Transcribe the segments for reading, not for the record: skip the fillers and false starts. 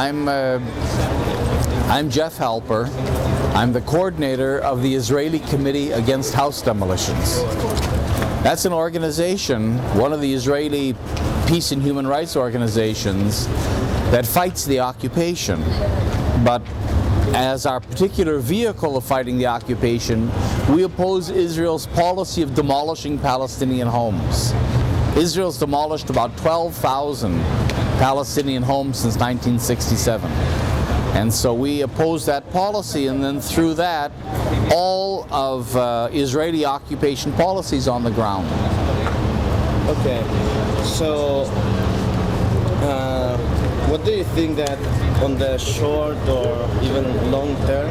I'm Jeff Halper. I'm the coordinator of the Israeli Committee Against House Demolitions. That's an organization, one of the Israeli peace and human rights organizations that fights the occupation. But as our particular vehicle of fighting the occupation, we oppose Israel's policy of demolishing Palestinian homes. Israel's demolished about 12,000 Palestinian homes since 1967. And so we oppose that policy, and then through that, all of Israeli occupation policies on the ground. Okay, so what do you think that on the short or even long term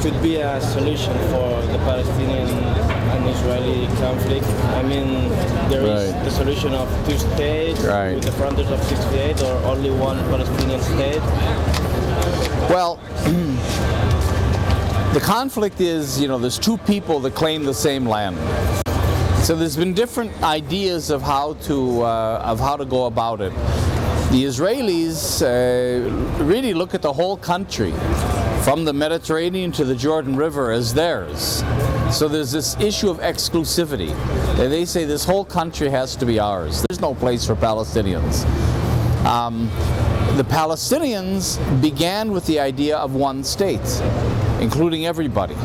could be a solution for the Palestinian and Israeli conflict? I mean, there is the solution of two states with the frontiers of 68, or only one Palestinian state? Well, the conflict is, there's two people that claim the same land. So there's been different ideas of how to go about it. The Israelis really look at the whole country, from the Mediterranean to the Jordan River, as theirs. So there's this issue of exclusivity. They say this whole country has to be ours. There's no place for Palestinians. The Palestinians began with the idea of one state, including everybody.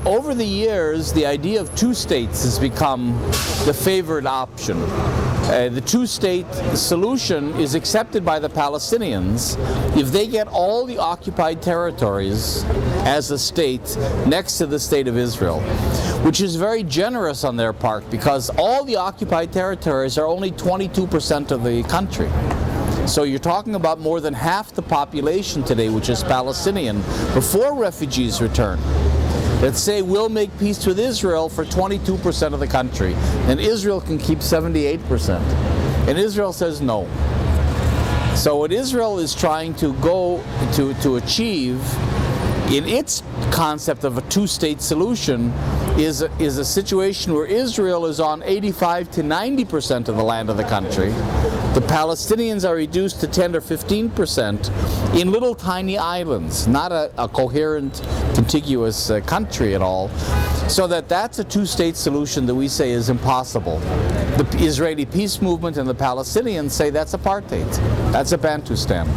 Over the years, the idea of two states has become the favored option. The two-state solution is accepted by the Palestinians if they get all the occupied territories as a state next to the state of Israel, which is very generous on their part, because all the occupied territories are only 22% of the country. So you're talking about more than half the population today, which is Palestinian, before refugees return. Let's say we'll make peace with Israel for 22% of the country, and Israel can keep 78%. And Israel says no. So what Israel is trying to go to achieve in its concept of a two-state solution is a situation where Israel is on 85 to 90% of the land of the country. The Palestinians are reduced to 10 or 15% in little tiny islands, not a coherent, contiguous country at all. So that's a two-state solution that we say is impossible. The Israeli peace movement and the Palestinians say that's apartheid. That's a Bantustan.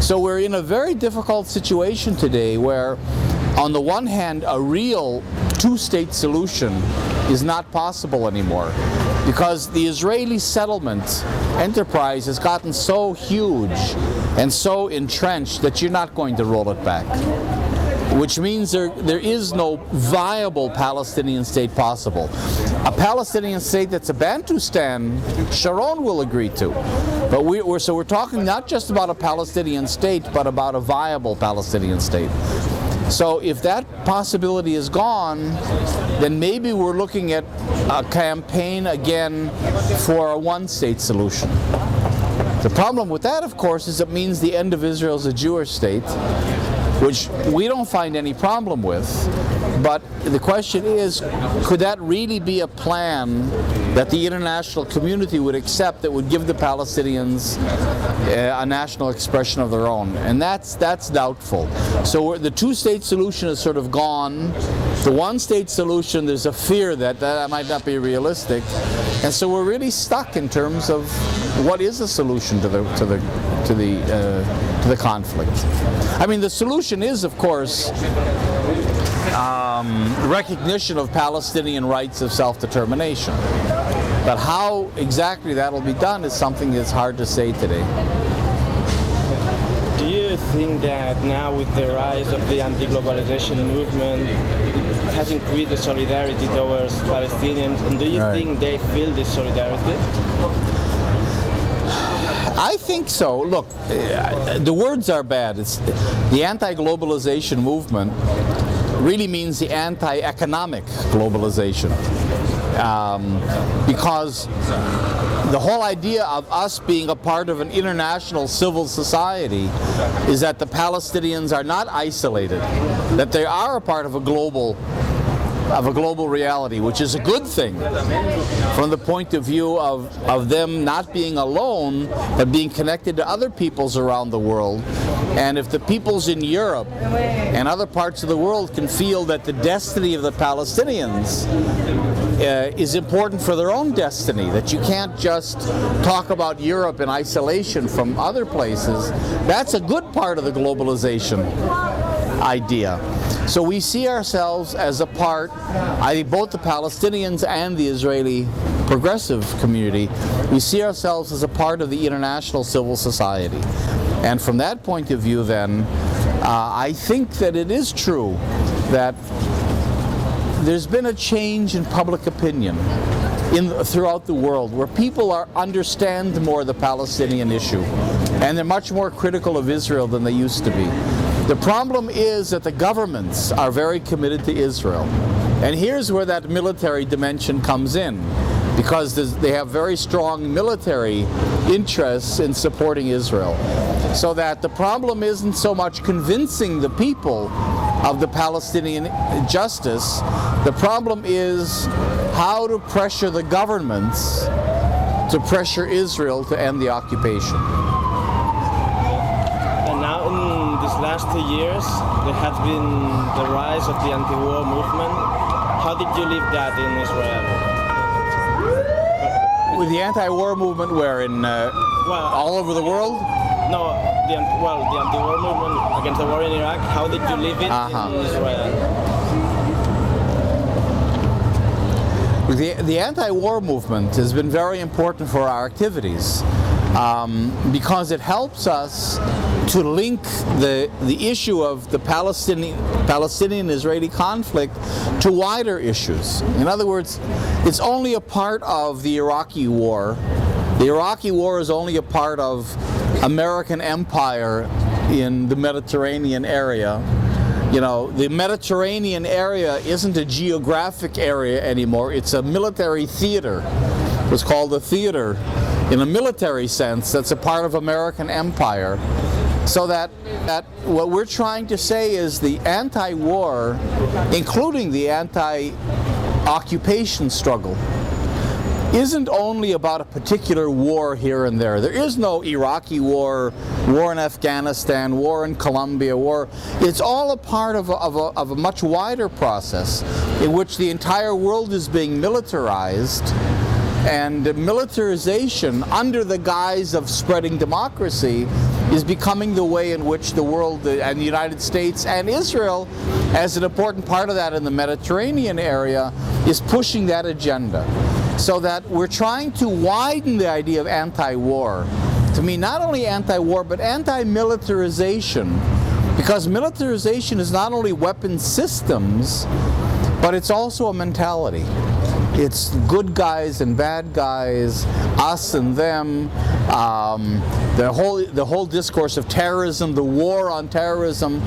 So we're in a very difficult situation today where, on the one hand, a real two-state solution is not possible anymore, because the Israeli settlement enterprise has gotten so huge and so entrenched that you're not going to roll it back. Which means there is no viable Palestinian state possible. A Palestinian state that's a Bantustan, Sharon will agree to. But we're talking not just about a Palestinian state, but about a viable Palestinian state. So if that possibility is gone, then maybe we're looking at a campaign again for a one-state solution. The problem with that, of course, is it means the end of Israel as a Jewish state, which we don't find any problem with. But the question is, could that really be a plan that the international community would accept, that would give the Palestinians a national expression of their own? And that's doubtful. So the two-state solution is sort of gone. The one-state solution, there's a fear that might not be realistic. And so we're really stuck in terms of what is a solution to the conflict. I mean, the solution is, of course, recognition of Palestinian rights of self-determination. But how exactly that'll be done is something that's hard to say today. Do you think that now, with the rise of the anti-globalization movement, it has increased the solidarity towards Palestinians, and do you think they feel this solidarity? I think so. Look, the words are bad. It's the anti-globalization movement really means the anti-economic globalization, because the whole idea of us being a part of an international civil society is that the Palestinians are not isolated, that they are a part of a global a global reality, which is a good thing from the point of view of them not being alone, but being connected to other peoples around the world. And if the peoples in Europe and other parts of the world can feel that the destiny of the Palestinians is important for their own destiny, that you can't just talk about Europe in isolation from other places, that's a good part of the globalization idea. So we see ourselves as a part, I think both the Palestinians and the Israeli progressive community, we see ourselves as a part of the international civil society. And from that point of view then, I think that it is true that there's been a change in public opinion throughout the world where people understand more the Palestinian issue, and they're much more critical of Israel than they used to be. The problem is that the governments are very committed to Israel. And here's where that military dimension comes in, because they have very strong military interests in supporting Israel. So that the problem isn't so much convincing the people of the Palestinian justice. The problem is how to pressure the governments to pressure Israel to end the occupation. And now in these last 2 years, there has been the rise of the anti-war movement. How did you live that in Israel? With the anti-war movement where in all over the world? No, the anti-war movement against the war in Iraq, how did you live it in Israel? The anti-war movement has been very important for our activities because it helps us to link the issue of the Palestinian-Israeli conflict to wider issues. In other words, it's only a part of the Iraqi war. The Iraqi war is only a part of American empire in the Mediterranean area. You know, the Mediterranean area isn't a geographic area anymore, it's a military theater. It's called a theater in a military sense that's a part of American empire. So that what we're trying to say is the anti-war, including the anti-occupation struggle, isn't only about a particular war here and there. There is no Iraqi war, war in Afghanistan, war in Colombia, war. It's all a part of a much wider process in which the entire world is being militarized, and militarization under the guise of spreading democracy is becoming the way in which the world and the United States and Israel, as an important part of that in the Mediterranean area, is pushing that agenda. So that we're trying to widen the idea of anti-war to mean not only anti-war but anti-militarization, because militarization is not only weapon systems, but it's also a mentality. It's good guys and bad guys, us and them, the whole discourse of terrorism, the war on terrorism,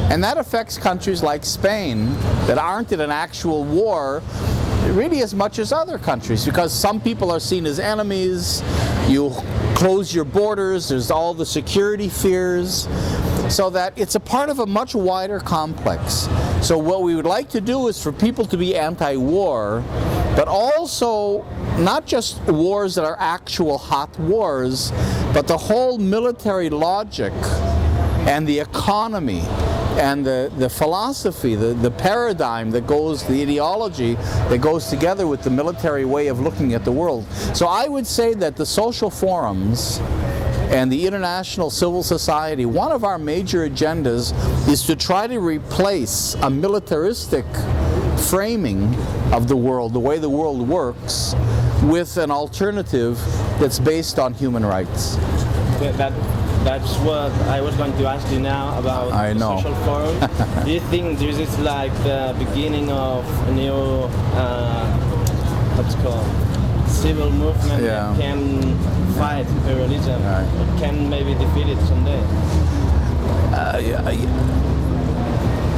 and that affects countries like Spain that aren't in an actual war really as much as other countries, because some people are seen as enemies. You close your borders, there's all the security fears, so that it's a part of a much wider complex. So what we would like to do is for people to be anti-war, but also not just wars that are actual hot wars, but the whole military logic and the economy and the philosophy, the paradigm that goes, the ideology that goes together with the military way of looking at the world. So I would say that the social forums and the international civil society, one of our major agendas is to try to replace a militaristic framing of the world, the way the world works, with an alternative that's based on human rights. That's what I was going to ask you now about the social forum. Do you think this is like the beginning of a new, what's it called, civil movement that can fight imperialism, or can maybe defeat it someday?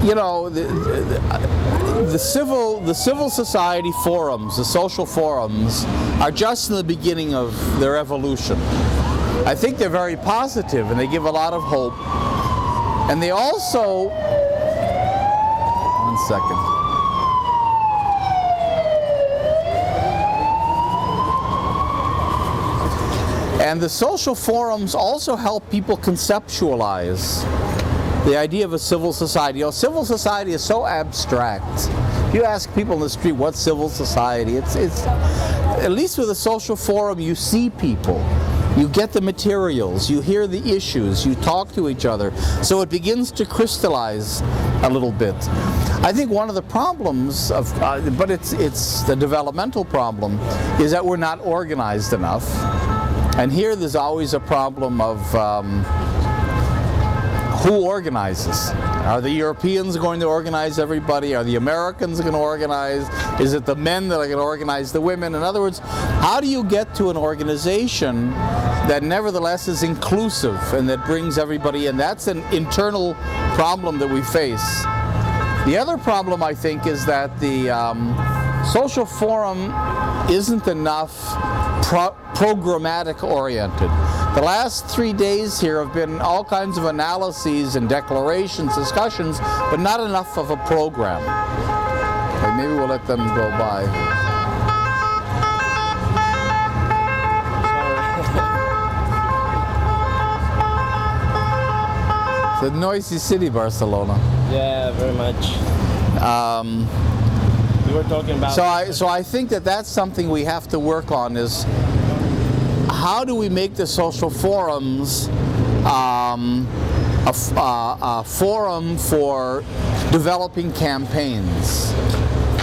You know, the civil society forums, the social forums, are just in the beginning of their evolution. I think they're very positive and they give a lot of hope. And they also, one second. And the social forums also help people conceptualize the idea of a civil society. You know, civil society is so abstract. If you ask people in the street what's civil society, it's at least with a social forum you see people. You get the materials, you hear the issues, you talk to each other. So it begins to crystallize a little bit. I think one of the problems of, but it's the developmental problem, is that we're not organized enough. And here there's always a problem of who organizes. Are the Europeans going to organize everybody? Are the Americans going to organize? Is it the men that are going to organize the women? In other words, how do you get to an organization that nevertheless is inclusive and that brings everybody in? That's an internal problem that we face. The other problem, I think, is that the social forum isn't enough programmatic oriented. The last 3 days here have been all kinds of analyses and declarations, discussions, but not enough of a program. Okay, maybe we'll let them go by. It's a noisy city, Barcelona. Yeah, very much. We were talking about. So I think that that's something we have to work on, is how do we make the social forums a forum for developing campaigns,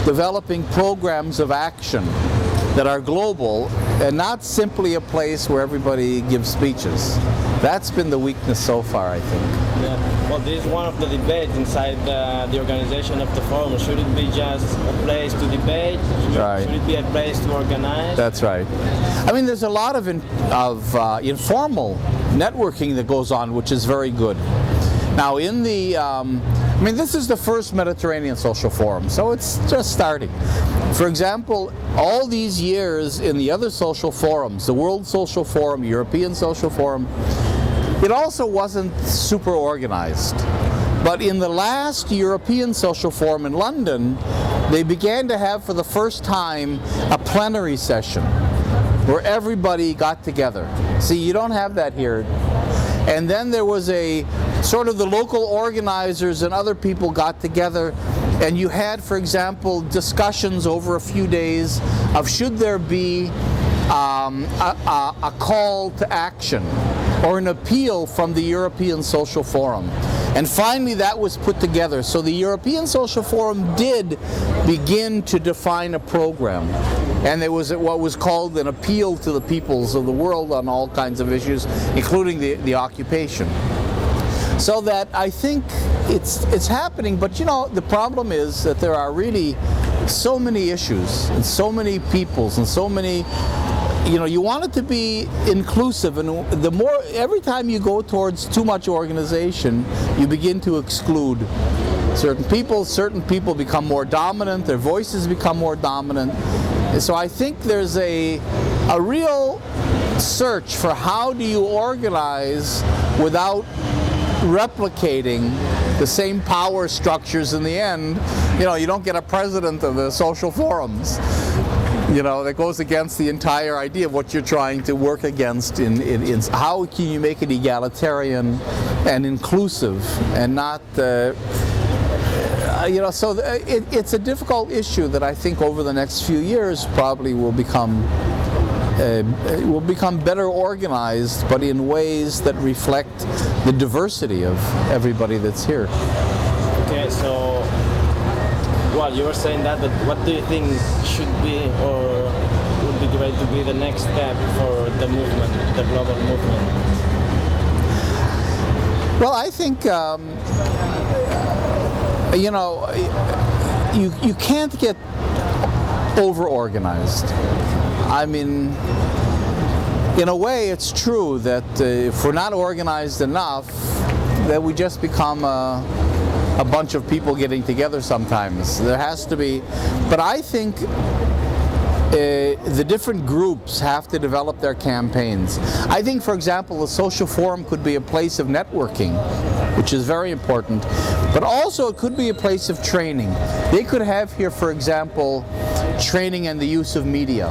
developing programs of action that are global and not simply a place where everybody gives speeches. That's been the weakness so far, I think. Yeah. Well, this is one of the debates inside the organization of the forum. Should it be just a place to debate? Right. Should it be a place to organize? That's right. I mean, there's a lot of informal networking that goes on, which is very good. Now, in the, I mean, this is the first Mediterranean Social Forum, so it's just starting. For example, all these years in the other social forums, the World Social Forum, European Social Forum, it also wasn't super organized. But in the last European Social Forum in London, they began to have for the first time a plenary session where everybody got together. See, you don't have that here. And then there was a sort of the local organizers and other people got together, and you had, for example, discussions over a few days of should there be a call to action or an appeal from the European Social Forum. And finally that was put together. So the European Social Forum did begin to define a program. And there was what was called an appeal to the peoples of the world on all kinds of issues, including the occupation. So that I think it's happening, but you know, the problem is that there are really so many issues and so many peoples and so many, you know, you want it to be inclusive, and the more, every time you go towards too much organization, you begin to exclude certain people become more dominant, their voices become more dominant. And so I think there's a real search for how do you organize without replicating the same power structures in the end. You know, you don't get a president of the social forums. You know, that goes against the entire idea of what you're trying to work against in how can you make it egalitarian and inclusive and not, you know, so it's a difficult issue that I think over the next few years probably will become better organized, but in ways that reflect the diversity of everybody that's here. Okay, so, well, you were saying that, but what do you think should be or would be great to be the next step for the movement, the global movement? Well, I think, you know, you can't get over-organized. I mean, in a way, it's true that if we're not organized enough, that we just become a bunch of people getting together sometimes. There has to be, but I think the different groups have to develop their campaigns. I think, for example, the social forum could be a place of networking, which is very important, but also it could be a place of training. They could have here, for example, training in the use of media.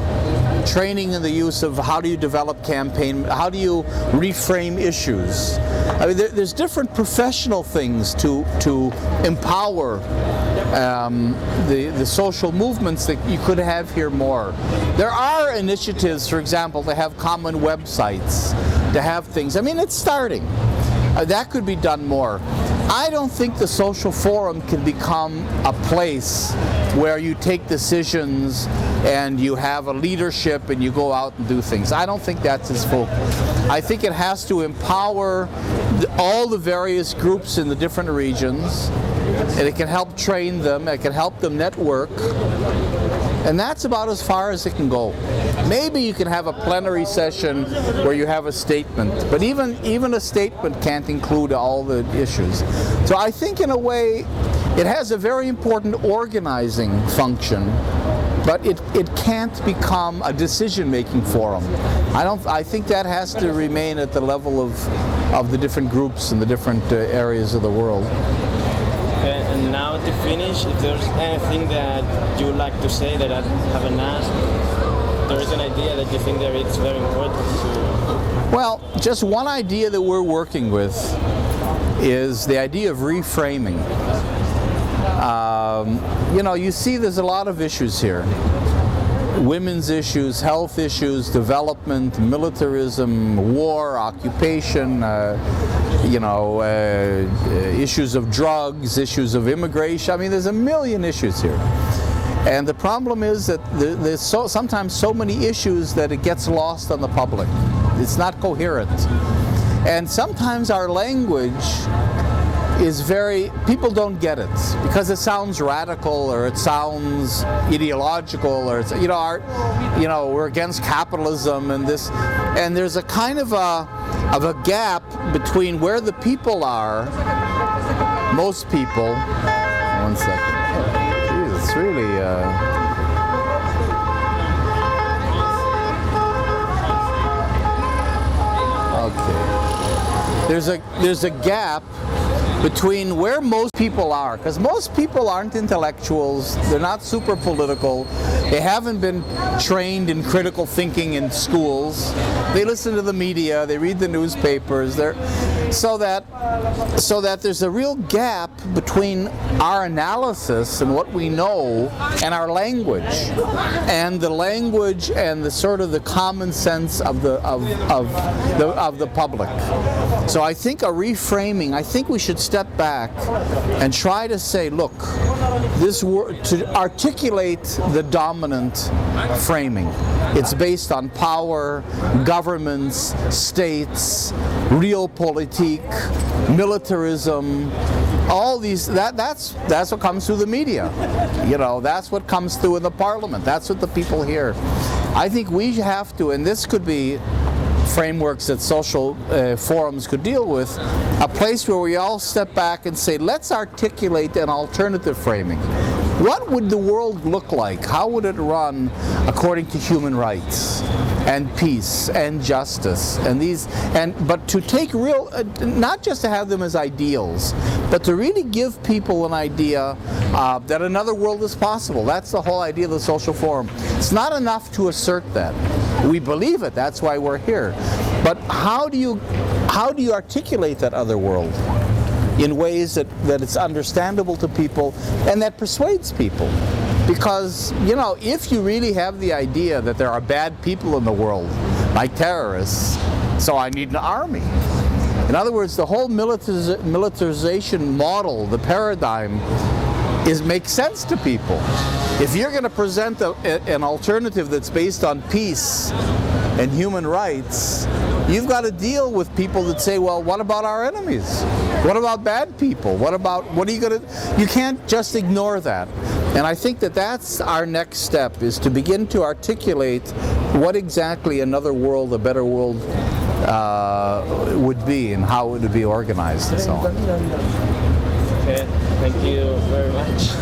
training in the use of how do you develop campaign, how do you reframe issues. I mean, there's different professional things to empower the social movements that you could have here more. There are initiatives, for example, to have common websites, to have things. I mean, it's starting. That could be done more. I don't think the social forum can become a place where you take decisions and you have a leadership and you go out and do things. I don't think that's its focus. I think it has to empower all the various groups in the different regions, and it can help train them, it can help them network, and that's about as far as it can go. Maybe you can have a plenary session where you have a statement, but even a statement can't include all the issues. So I think in a way it has a very important organizing function, but it can't become a decision-making forum. I think that has to remain at the level of the different groups in the different areas of the world. And now to finish, if there's anything that you would like to say that I haven't asked, there is an idea that you think that it's very important to... Well, just one idea that we're working with is the idea of reframing. You know, you see there's a lot of issues here. Women's issues, health issues, development, militarism, war, occupation, issues of drugs, issues of immigration. I mean, there's a million issues here. And the problem is that there's sometimes so many issues that it gets lost on the public. It's not coherent. And sometimes our language is people don't get it because it sounds radical or it sounds ideological or it's, we're against capitalism and this, and there's a kind of a gap between where the people are, most people. One second. Jeez, it's really okay. There's a gap between where most people are, because most people aren't intellectuals, they're not super political, they haven't been trained in critical thinking in schools, they listen to the media, they read the newspapers, so that there's a real gap between our analysis and what we know and our language, and the sort of the common sense of the public. So I think a reframing, I think we should step back and try to say, look, to articulate the dominant framing. It's based on power, governments, states, realpolitik, militarism, all these, that's what comes through the media. That's what comes through in the parliament. That's what the people hear. I think we have to, and this could be frameworks that social forums could deal with, a place where we all step back and say, let's articulate an alternative framing. What would the world look like? How would it run according to human rights and peace and justice but to take real, not just to have them as ideals, but to really give people an idea that another world is possible. That's the whole idea of the social forum. It's not enough to assert that. We believe it, that's why we're here. But how do you articulate that other world in ways that it's understandable to people and that persuades people? Because, if you really have the idea that there are bad people in the world, like terrorists, so I need an army. In other words, the whole militarization model, the paradigm, makes sense to people. If you're going to present an alternative that's based on peace and human rights, you've got to deal with people that say, well, what about our enemies? What about bad people? What are you going to... You can't just ignore that. And I think that's our next step, is to begin to articulate what exactly another world, a better world, would be and how it would be organized and so on. Okay, thank you very much.